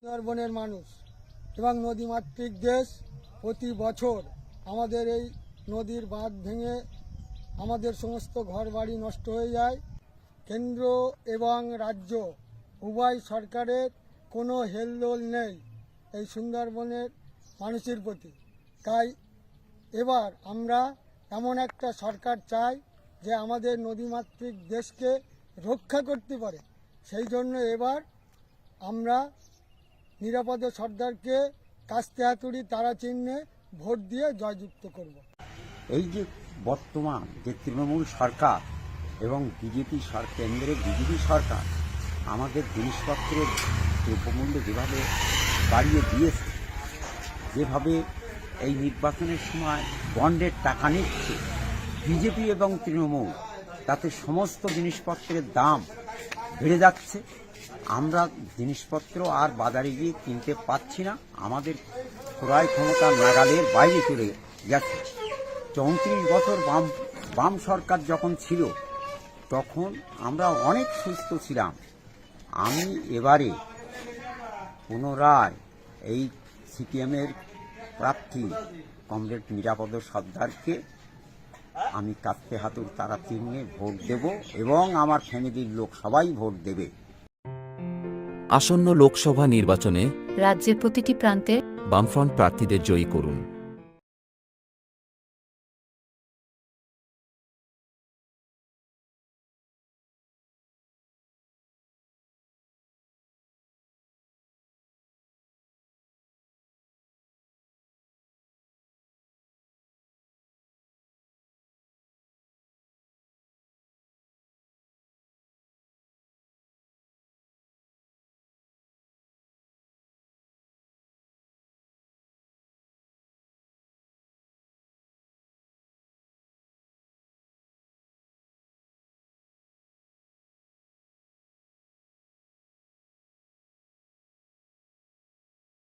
সুন্দরবনের মানুষ এবং নদীমাতৃক দেশ প্রতি বছর আমাদের এই নদীর বাঁধ ভেঙে আমাদের সমস্ত ঘরবাড়ি নষ্ট হয়ে যায়। কেন্দ্র এবং রাজ্য উভয় সরকারের কোনো হেলদোল নেই এই সুন্দরবনের মানুষের প্রতি। তাই এবার আমরা এমন একটা সরকার চাই যে আমাদের নদীমাতৃক দেশকে রক্ষা করতে পারে। সেই জন্য এবার আমরা নিরাপদ সর্দারকে কাস্তে হাতুড়ি তারা চিহ্নে ভোট দিয়ে জয়যুক্ত করব। এই যে বর্তমান যে তৃণমূল সরকার এবং কেন্দ্রের বিজেপি সরকার আমাদের জিনিসপত্রের দ্রব্যমূল্য যেভাবে বাড়িয়ে দিয়েছে, যেভাবে এই নির্বাচনের সময় বন্ডের টাকা নিচ্ছে বিজেপি এবং তৃণমূল, তাতে সমস্ত জিনিসপত্রের দাম বেড়ে যাচ্ছে। আমরা জিনিসপত্র আর বাজারে গিয়ে কিনতে পাচ্ছি না, আমাদের ক্রয় ক্ষমতা নাগালের বাইরে চলে গেছে। 34 বছর বাম সরকার যখন ছিল তখন আমরা অনেক সুস্থ ছিলাম। আমি এবারে পুনরায় এই সিপিএমের প্রার্থী কমরেড নিরাপদ সর্দারকে আমি কাস্তে হাতুড় তারা চিহ্নে ভোট দেব এবং আমার ফ্যামিলির লোক সবাই ভোট দেবে। আসন্ন লোকসভা নির্বাচনে রাজ্যের প্রতিটি প্রান্তে বামফ্রন্ট প্রার্থীদের জয়ী করুন।